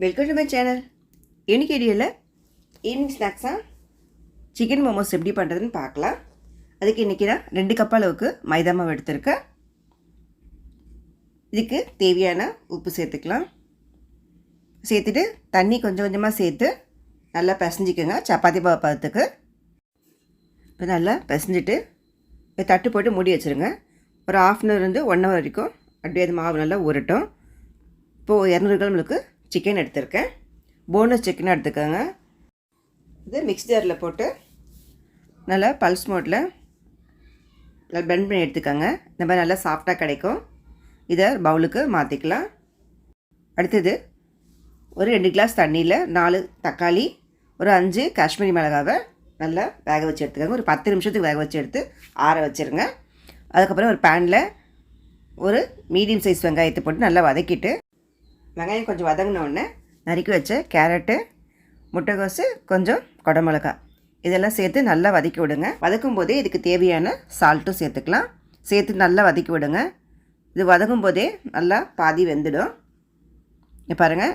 Welcome to my channel. இன்னைக்கு வீடியோவில் evening ஸ்நாக்ஸாக சிக்கன் மோமோஸ் எப்படி பண்ணுறதுன்னு பார்க்கலாம். அதுக்கு இன்றைக்கி நான் 2 கப் அளவுக்கு மைதா மாவு எடுத்திருக்கேன். இதுக்கு தேவையான உப்பு சேர்த்துக்கலாம். சேர்த்துட்டு தண்ணி கொஞ்சம் கொஞ்சமாக சேர்த்து நல்லா பிசைஞ்சிக்கோங்க சப்பாத்தி மாவு பதத்துக்கு. இப்போ நல்லா பிசைஞ்சிட்டு தட்டு போட்டு மூடி வச்சுருங்க. ஒரு ½ அன் ஹவர் 1 ஹவர் வரைக்கும் அப்படியே அது மாவு நல்லா ஊறட்டும். இப்போது 200 கிராம் சிக்கன் எடுத்திருக்கேன். போனஸ் சிக்கன் எடுத்துக்கோங்க. இது மிக்ஸ் ஜாரில் போட்டு நல்லா பல்ஸ் மோட்டில் நல்லா பெண்ட் பண்ணி எடுத்துக்கோங்க. இந்த மாதிரி நல்லா சாஃப்டாக கிடைக்கும். இதை பவுலுக்கு மாற்றிக்கலாம். அடுத்தது ஒரு 2 கிளாஸ் தண்ணியில் 4 தக்காளி, ஒரு 5 காஷ்மீரி மிளகாவை நல்லா வேக வச்சு எடுத்துக்கோங்க. ஒரு 10 நிமிஷத்துக்கு வேக வச்சு எடுத்து ஆற வச்சுருங்க. அதுக்கப்புறம் ஒரு பேனில் ஒரு மீடியம் சைஸ் வெங்காயத்தை போட்டு நல்லா வதக்கிட்டு, வெங்காயம் கொஞ்சம் வதங்கினோடனே நறுக்கி வச்ச கேரட்டு, முட்டைகோசு, கொஞ்சம் குடமிளகா இதெல்லாம் சேர்த்து நல்லா வதக்கி விடுங்க. வதக்கும் போதே இதுக்கு தேவையான சால்ட்டும் சேர்த்துக்கலாம். சேர்த்து நல்லா வதக்கி விடுங்க. இது வதக்கும் போதே நல்லா பாதி வெந்துடும். பாருங்கள்,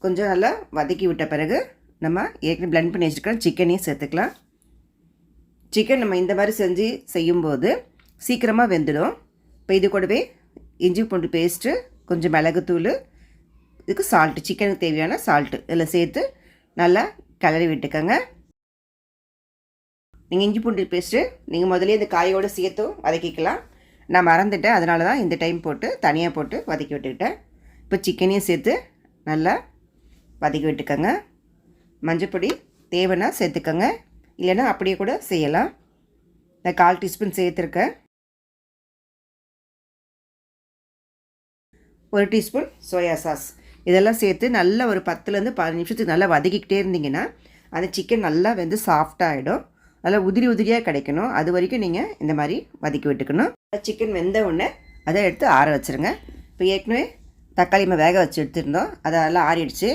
கொஞ்சம் நல்லா வதக்கி விட்ட பிறகு நம்ம ஏற்கனவே பிளெண்ட் பண்ணி வச்சுருக்கிற சிக்கனையும் சேர்த்துக்கலாம். சிக்கன் நம்ம இந்த மாதிரி செய்யும்போது சீக்கிரமாக வெந்துடும். இப்போ இது கூடவே இஞ்சி பூண்டு பேஸ்ட்டு, கொஞ்சம் மிளகுத்தூள், இதுக்கு சால்ட்டு, சிக்கனுக்கு தேவையான சால்ட்டு இதில் சேர்த்து நல்லா கிளறி விட்டுக்கோங்க. நீங்கள் இஞ்சி பூண்டு பேஸ்ட்டு நீங்கள் முதலே இந்த காயோடு சேர்த்தும் வதக்கிக்கலாம். நான் மறந்துட்டேன், அதனால தான் இந்த டைம் போட்டு தனியாக போட்டு வதக்கி விட்டுக்கிட்டேன். இப்போ சிக்கனையும் சேர்த்து நல்லா வதக்கி விட்டுக்கோங்க. மஞ்சப்பொடி தேவைன்னா சேர்த்துக்கோங்க, இல்லைன்னா அப்படியே கூட செய்யலாம். நான் 1/4 டீஸ்பூன் சேர்த்துருக்கேன். 1 டீஸ்பூன் சோயா சாஸ் இதெல்லாம் சேர்த்து நல்லா ஒரு 10லேருந்து 15 நிமிஷத்துக்கு நல்லா வதக்கிக்கிட்டே இருந்தீங்கன்னா அந்த சிக்கன் நல்லா வெந்து சாஃப்டாகிடும். நல்லா உதிரி உதிரியாக கிடைக்கணும். அது வரைக்கும் நீங்கள் இந்த மாதிரி வதக்கி விட்டுக்கணும். சிக்கன் வெந்த உடனே அதை எடுத்து ஆற வச்சுருங்க. இப்போ ஏற்கனவே தக்காளி வேக வச்சு எடுத்துருந்தோம், அதெல்லாம் ஆறிடுச்சு.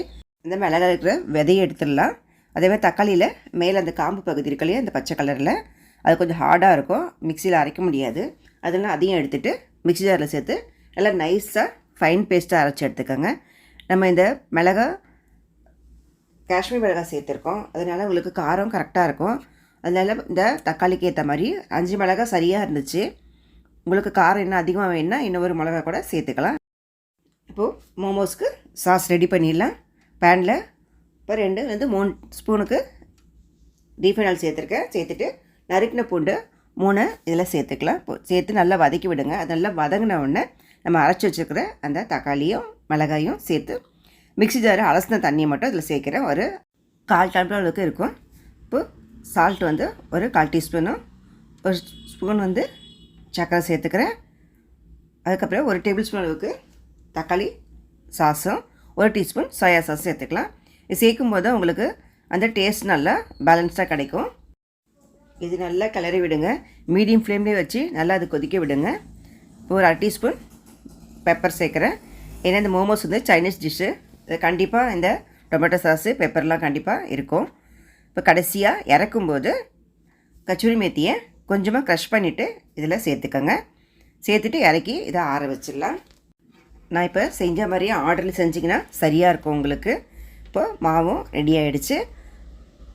இந்த மிளகாய் இருக்கிற விதையை எடுத்துடலாம். அதேமாதிரி தக்காளியில் மேலே அந்த காம்பு பகுதி இருக்கு இல்லையா, அந்த பச்சை கலரில் அது கொஞ்சம் ஹார்டாக இருக்கும், மிக்சியில் அரைக்க முடியாது. அதெல்லாம் அதையும் எடுத்துகிட்டு மிக்ஸி ஜாரில் சேர்த்து நல்லா நைஸாக ஃபைன் பேஸ்ட்டாக அரைச்சி எடுத்துக்கோங்க. நம்ம இந்த காஷ்மீர் மிளகாய் சேர்த்துருக்கோம், அதனால் உங்களுக்கு காரம் கரெக்டாக இருக்கும். அதனால் இந்த தக்காளிக்கு ஏற்ற மாதிரி 5 மிளகாய் சரியாக இருந்துச்சு. உங்களுக்கு காரம் இன்னும் அதிகமாக வேணுன்னா இன்னும் ஒரு மிளகாய் கூட சேர்த்துக்கலாம். இப்போது மோமோஸ்க்கு சாஸ் ரெடி பண்ணிடலாம். பேனில் இப்போ 2-3 ஸ்பூனுக்கு ரீஃபைண்ட் ஆயில் சேர்த்துருக்கேன். சேர்த்துட்டு நறுக்கின பூண்டு 3 இதில் சேர்த்துக்கலாம். சேர்த்து நல்லா வதக்கி விடுங்க. அது நல்லா வதங்கின உடனே நம்ம அரைச்சி வச்சுருக்கிற அந்த தக்காளியும் மிளகாயும் சேர்த்து மிக்ஸி ஜாரை அலசின தண்ணியை மட்டும் இதில் சேர்க்குறேன். ஒரு 1/4 டம்ளர் அளவுக்கு இருக்கும். இப்போது சால்ட் ஒரு 1/4 டீஸ்பூனும், ஒரு ஸ்பூன் சர்க்கரை சேர்த்துக்கிறேன். அதுக்கப்புறம் 1 டேபிள் ஸ்பூன் அளவுக்கு தக்காளி சாஸும் 1 டீஸ்பூன் சோயா சாஸ் சேர்த்துக்கலாம். இது சேர்க்கும் போது உங்களுக்கு அந்த டேஸ்ட் நல்லா பேலன்ஸாக கிடைக்கும். இது நல்லா கிளறி விடுங்க. மீடியம் ஃப்ளேம்லேயே வச்சு நல்லா அது கொதிக்க விடுங்க. இப்போ ஒரு 1/2 டீஸ்பூன் பெப்பர் சேர்க்குறேன். ஏன்னா இந்த மோமோஸ் சைனீஸ் டிஷ்ஷு, கண்டிப்பாக இந்த டொமேட்டோ சாஸு பெப்பர்லாம் கண்டிப்பாக இருக்கும். இப்போ கடைசியாக இறக்கும்போது கச்சூரி மேத்தியை கொஞ்சமாக க்ரஷ் பண்ணிவிட்டு இதில் சேர்த்துக்கோங்க. சேர்த்துட்டு இறக்கி இதை ஆற வச்சிடலாம். நான் இப்போ செஞ்ச மாதிரியே ஆர்டரில் செஞ்சிங்கன்னா சரியாக இருக்கும் உங்களுக்கு. இப்போது மாவும் ரெடி ஆகிடுச்சு.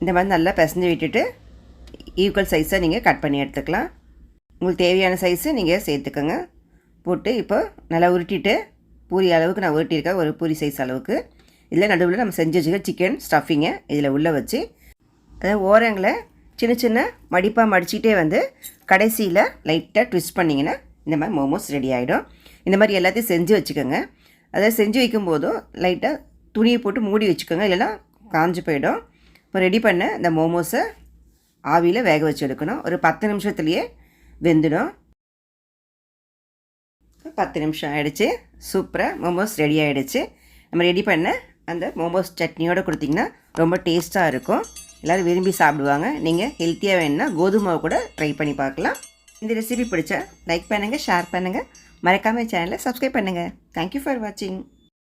இந்த மாதிரி நல்லா பிசைஞ்சு விட்டுட்டு ஈக்குவல் சைஸாக நீங்கள் கட் பண்ணி எடுத்துக்கலாம். உங்களுக்கு தேவையான சைஸு நீங்கள் சேர்த்துக்கோங்க. போட்டு இப்போ நல்லா உருட்டிட்டு பூரி அளவுக்கு நான் உருட்டியிருக்கேன், ஒரு பூரி சைஸ் அளவுக்கு. இதில் நடுவில் நம்ம செஞ்சு வச்சுக்க சிக்கன் ஸ்டஃபிங்கை இதில் உள்ளே வச்சு அதாவது ஓரங்களை சின்ன சின்ன மடிப்பாக மடிச்சிட்டே கடைசியில் லைட்டாக ட்விஸ்ட் பண்ணிங்கன்னா இந்த மாதிரி மோமோஸ் ரெடி ஆகிடும். இந்த மாதிரி எல்லாத்தையும் செஞ்சு வச்சுக்கோங்க. அதை செஞ்சு வைக்கும்போதும் லைட்டாக துணியை போட்டு மூடி வச்சுக்கோங்க, இல்லைன்னா காஞ்சு போயிடும். இப்போ ரெடி பண்ண இந்த மோமோஸை ஆவியில் வேக வச்சு எடுக்கணும். ஒரு 10 நிமிஷத்துலேயே வெந்துடும். 10 நிமிஷம் ஆகிடுச்சு. சூப்பராக மோமோஸ் ரெடி ஆகிடுச்சு. நம்ம ரெடி பண்ண அந்த மோமோஸ் சட்னியோடு கொடுத்திங்கன்னா ரொம்ப டேஸ்ட்டாக இருக்கும். எல்லோரும் விரும்பி சாப்பிடுவாங்க. நீங்கள் ஹெல்த்தியாக வேணுன்னா கோதுமை கூட ட்ரை பண்ணி பார்க்கலாம். இந்த ரெசிபி பிடிச்சா லைக் பண்ணுங்கள், ஷேர் பண்ணுங்கள், மறக்காமல் சேனலை சப்ஸ்கிரைப் பண்ணுங்கள். தேங்க்யூ ஃபார் வாட்சிங்.